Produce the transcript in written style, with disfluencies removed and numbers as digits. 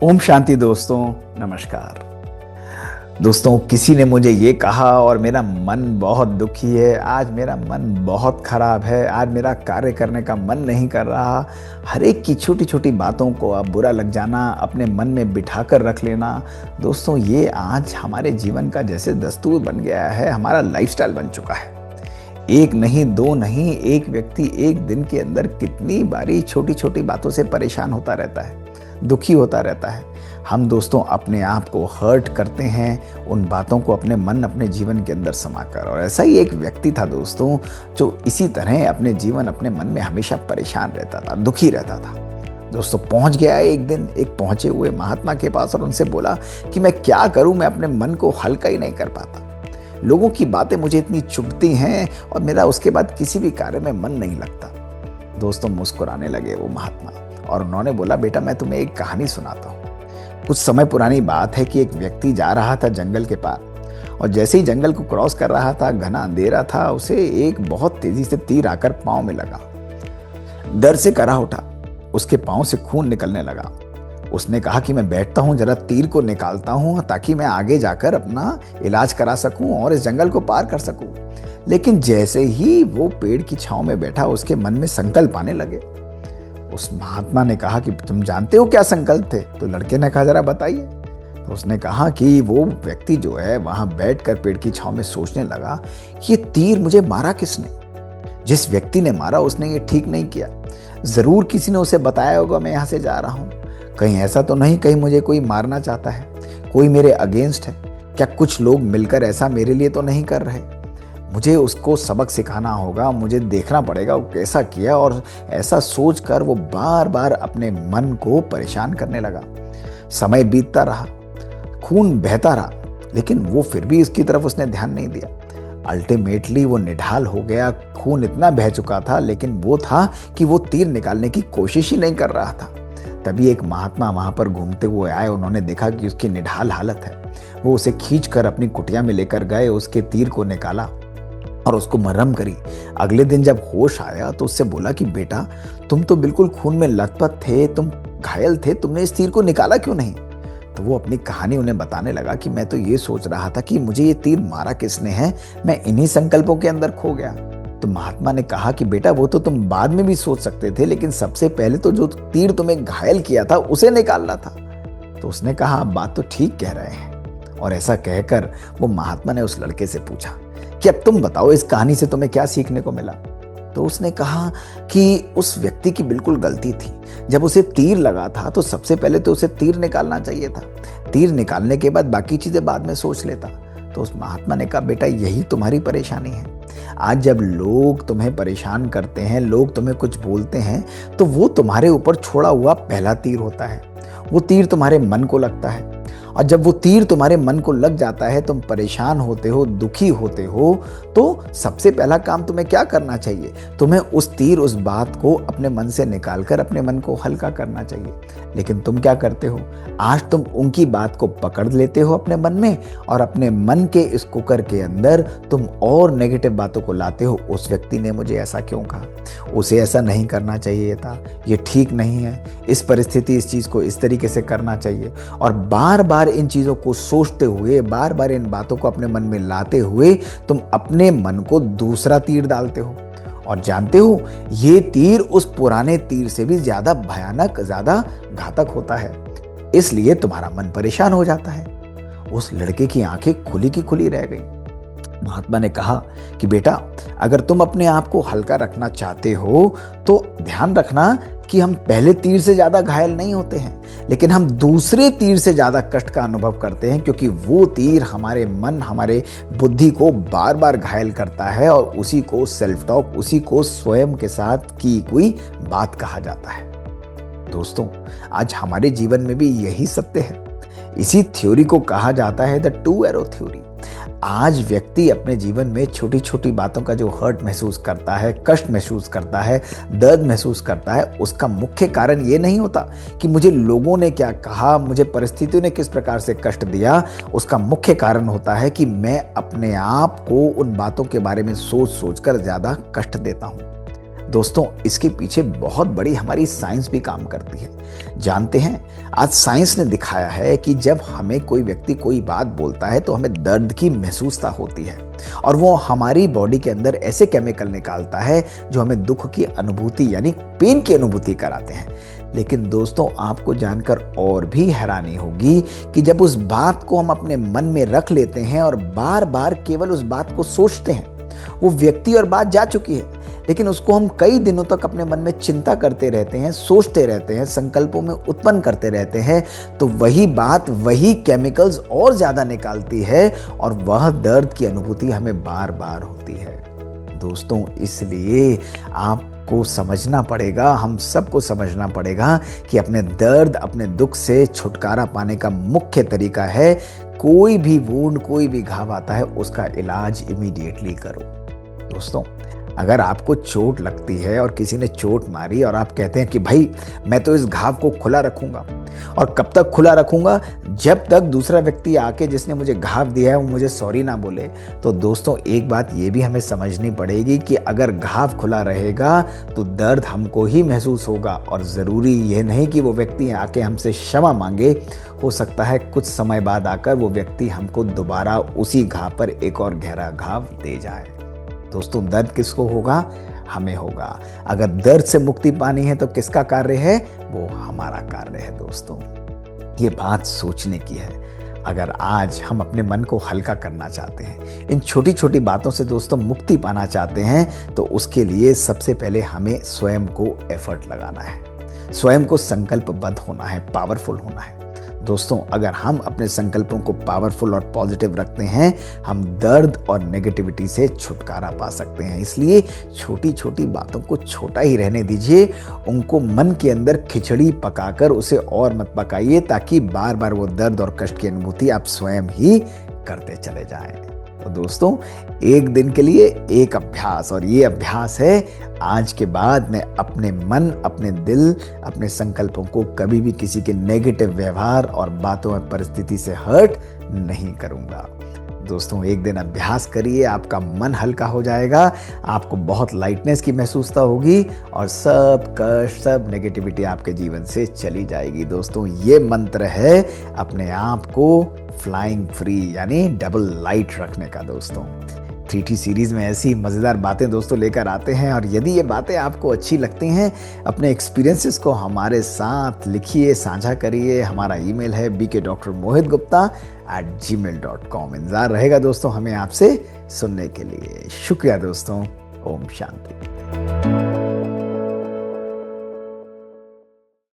ओम शांति दोस्तों। नमस्कार दोस्तों, किसी ने मुझे ये कहा और मेरा मन बहुत दुखी है। आज मेरा मन बहुत खराब है। आज मेरा कार्य करने का मन नहीं कर रहा। हर एक की छोटी छोटी बातों को अब बुरा लग जाना, अपने मन में बिठा कर रख लेना, दोस्तों ये आज हमारे जीवन का जैसे दस्तूर बन गया है, हमारा लाइफस्टाइल बन चुका है। एक नहीं, दो नहीं, एक व्यक्ति एक दिन के अंदर कितनी बारी छोटी छोटी बातों से परेशान होता रहता है, दुखी होता रहता है। हम दोस्तों अपने आप को हर्ट करते हैं उन बातों को अपने मन, अपने जीवन के अंदर समाकर। और ऐसा ही एक व्यक्ति था दोस्तों, जो इसी तरह अपने जीवन, अपने मन में हमेशा परेशान रहता था, दुखी रहता था। दोस्तों पहुंच गया एक दिन एक पहुंचे हुए महात्मा के पास और उनसे बोला कि मैं क्या करूं, मैं अपने मन को हल्का ही नहीं कर पाता। लोगों की बातें मुझे इतनी चुभती हैं और मेरा उसके बाद किसी भी कार्य में मन नहीं लगता। दोस्तों मुस्कुराने लगे वो महात्मा और उन्होंने बोला, बेटा मैं तुम्हें एक कहानी सुनाता हूँ। कुछ समय पुरानी बात है कि एक व्यक्ति जा रहा था जंगल के पार और जैसे ही जंगल को क्रॉस कर रहा था, घना अंधेरा था, उसे एक बहुत तेजी से तीर आकर पांव में लगा। डर से करा उठा, उसके पांव से खून निकलने लगा। उसने कहा कि मैं बैठता हूं, जरा तीर को निकालता हूं ताकि मैं आगे जाकर अपना इलाज करा सकूं और इस जंगल को पार कर सकूं। लेकिन जैसे ही वो पेड़ की छांव में बैठा, उसके मन में संकल्प आने लगे। उस महात्मा ने कहा कि तुम जानते हो क्या संकल्प थे? तो लड़के ने कहा, जरा बताइए। तो उसने कहा कि वो व्यक्ति जो है वहां बैठकर पेड़ की छांव में सोचने लगा कि ये तीर मुझे मारा किसने? जिस व्यक्ति ने मारा उसने ये ठीक नहीं किया। जरूर किसी ने उसे बताया होगा मैं यहां से जा रहा हूं। कहीं ऐसा तो नहीं कहीं मुझे कोई मारना चाहता है, कोई मेरे अगेंस्ट है? क्या कुछ लोग मिलकर ऐसा मेरे लिए तो नहीं कर रहे? मुझे उसको सबक सिखाना होगा, मुझे देखना पड़ेगा वो कैसा किया। और ऐसा सोचकर वो बार बार अपने मन को परेशान करने लगा। समय बीतता रहा, खून बहता रहा, लेकिन वो फिर भी इसकी तरफ उसने ध्यान नहीं दिया। अल्टीमेटली वो निढाल हो गया, खून इतना बह चुका था, लेकिन वो था कि वो तीर निकालने की कोशिश ही नहीं कर रहा था। तभी एक महात्मा वहां पर घूमते हुए आए। उन्होंने देखा कि उसकी निढाल हालत है। वो उसे खींचकर अपनी कुटिया में लेकर गए, उसके तीर को निकाला और उसको मरहम करी। अगले दिन जब होश आया तो उससे बोला कि बेटा तुम तो बिल्कुल खून में लथपथ थे, तुम घायल थे, तुमने इस तीर को निकाला क्यों नहीं? तो वो अपनी कहानी उन्हें बताने लगा कि मैं तो ये सोच रहा था कि मुझे ये तीर मारा किसने है, मैं इन्हीं संकल्पों के अंदर खो गया। तो महात्मा ने कहा कि बेटा वो तो तुम बाद में भी सोच सकते थे, लेकिन सबसे पहले तो जो तीर तुम्हें घायल किया था उसे निकालना था। तो उसने कहा आप बात तो ठीक कह रहे हैं। और ऐसा कहकर वो महात्मा ने उस लड़के से पूछा कि अब तुम बताओ इस कहानी से तुम्हें क्या सीखने को मिला? तो उसने कहा कि उस व्यक्ति की बिल्कुल गलती थी। जब उसे तीर लगा था तो सबसे पहले तो उसे तीर निकालना चाहिए था। तीर निकालने के बाद बाकी चीजें बाद में सोच लेता। तो उस महात्मा ने कहा बेटा यही तुम्हारी परेशानी है। आज जब लोग तुम्हें परेशान करते हैं, लोग तुम्हें कुछ बोलते हैं, तो वो तुम्हारे ऊपर छोड़ा हुआ पहला तीर होता है। वो तीर तुम्हारे मन को लगता है और जब वो तीर तुम्हारे मन को लग जाता है, तुम परेशान होते हो, दुखी होते हो, तो सबसे पहला काम तुम्हें क्या करना चाहिए? तुम्हें उस तीर, उस बात को अपने मन से निकालकर अपने मन को हल्का करना चाहिए। लेकिन तुम क्या करते हो? आज तुम उनकी बात को पकड़ लेते हो अपने मन में और अपने मन के इस कुकर के अंदर तुम और नेगेटिव बातों को लाते हो। उस व्यक्ति ने मुझे ऐसा क्यों कहा, उसे ऐसा नहीं करना चाहिए था, ये ठीक नहीं है, इस परिस्थिति इस चीज को इस तरीके से करना चाहिए। और बार बार इन चीजों को सोचते हुए, बार बार इन बातों को अपने मन में लाते हुए तुम अपने मन को दूसरा तीर डालते हो। और जानते हो ये तीर उस पुराने तीर से भी ज्यादा भयानक, ज्यादा घातक होता है। इसलिए तुम्हारा मन परेशान हो जाता है। उस लड़के की आंखें खुली की खुली रह गई। महात्मा ने कहा कि बेटा अगर तुम अपने आप को हल्का रखना चाहते हो तो ध्यान रखना कि हम पहले तीर से ज्यादा घायल नहीं होते हैं, लेकिन हम दूसरे तीर से ज्यादा कष्ट का अनुभव करते हैं, क्योंकि वो तीर हमारे मन, हमारे बुद्धि को बार बार घायल करता है और उसी को सेल्फ टॉक, उसी को स्वयं के साथ की कोई बात कहा जाता है। दोस्तों आज हमारे जीवन में भी यही सत्य है। इसी थ्योरी को कहा जाता है द टू एरो थ्योरी। आज व्यक्ति अपने जीवन में छोटी छोटी बातों का जो हर्ट महसूस करता है, कष्ट महसूस करता है, दर्द महसूस करता है, उसका मुख्य कारण ये नहीं होता कि मुझे लोगों ने क्या कहा, मुझे परिस्थितियों ने किस प्रकार से कष्ट दिया। उसका मुख्य कारण होता है कि मैं अपने आप को उन बातों के बारे में सोच सोच कर ज्यादा कष्ट देता हूं। दोस्तों, इसके पीछे बहुत बड़ी हमारी साइंस भी काम करती है। जानते हैं, आज साइंस ने दिखाया है कि जब हमें कोई व्यक्ति कोई बात बोलता है तो हमें दर्द की महसूसता होती है और वो हमारी बॉडी के अंदर ऐसे केमिकल निकालता है जो हमें दुख की अनुभूति यानी पेन की अनुभूति कराते हैं। लेकिन दोस्तों, आपको जानकर और भी हैरानी होगी कि जब उस बात को हम अपने मन में रख लेते हैं और बार बार केवल उस बात को सोचते हैं, वो व्यक्ति और बात जा चुकी है, लेकिन उसको हम कई दिनों तक अपने मन में चिंता करते रहते हैं, सोचते रहते हैं, संकल्पों में उत्पन्न करते रहते हैं, तो वही बात वही केमिकल्स और ज्यादा निकालती है और वह दर्द की अनुभूति हमें बार बार होती है। दोस्तों, इसलिए आपको समझना पड़ेगा, हम सबको समझना पड़ेगा कि अपने दर्द, अपने दुख से छुटकारा पाने का मुख्य तरीका है, कोई भी वुंड, कोई भी घाव आता है, उसका इलाज इमीडिएटली करो। दोस्तों, अगर आपको चोट लगती है और किसी ने चोट मारी और आप कहते हैं कि भाई मैं तो इस घाव को खुला रखूंगा, और कब तक खुला रखूंगा, जब तक दूसरा व्यक्ति आके जिसने मुझे घाव दिया है वो मुझे सॉरी ना बोले। तो दोस्तों, एक बात ये भी हमें समझनी पड़ेगी कि अगर घाव खुला रहेगा तो दर्द हमको ही महसूस होगा, और ज़रूरी ये नहीं कि वो व्यक्ति आके हमसे क्षमा मांगे। हो सकता है कुछ समय बाद आकर वो व्यक्ति हमको दोबारा उसी घाव पर एक और गहरा घाव दे जाए। दोस्तों, दर्द किसको होगा? हमें होगा। अगर दर्द से मुक्ति पानी है तो किसका कार्य है? वो हमारा कार्य है। दोस्तों, ये बात सोचने की है। अगर आज हम अपने मन को हल्का करना चाहते हैं, इन छोटी छोटी बातों से दोस्तों मुक्ति पाना चाहते हैं, तो उसके लिए सबसे पहले हमें स्वयं को एफर्ट लगाना है, स्वयं को संकल्पबद्ध होना है, पावरफुल होना है। दोस्तों, अगर हम अपने संकल्पों को पावरफुल और पॉजिटिव रखते हैं, हम दर्द और नेगेटिविटी से छुटकारा पा सकते हैं। इसलिए छोटी छोटी बातों को छोटा ही रहने दीजिए, उनको मन के अंदर खिचड़ी पकाकर उसे और मत पकाइए, ताकि बार बार वो दर्द और कष्ट की अनुभूति आप स्वयं ही करते चले जाएं। तो दोस्तों, एक दिन के लिए एक अभ्यास, और ये अभ्यास है, आज के बाद मैं अपने मन, अपने दिल, अपने संकल्पों को कभी भी किसी के नेगेटिव व्यवहार और बातों और परिस्थिति से हर्ट नहीं करूंगा। दोस्तों, एक दिन अभ्यास करिए, आपका मन हल्का हो जाएगा, आपको बहुत लाइटनेस की महसूसता होगी और सब कष्ट, सब नेगेटिविटी आपके जीवन से चली जाएगी। दोस्तों, ये मंत्र है अपने आप को फ्लाइंग फ्री यानी डबल लाइट रखने का। दोस्तों, 3T सीरीज में ऐसी मज़ेदार बातें दोस्तों लेकर आते हैं, और यदि ये बातें आपको अच्छी लगती हैं, अपने एक्सपीरियंसेस को हमारे साथ लिखिए, साझा करिए। हमारा ईमेल है bkdrmohitgupta@gmail.com। इंतजार रहेगा दोस्तों हमें आपसे सुनने के लिए। शुक्रिया दोस्तों। ओम शांति।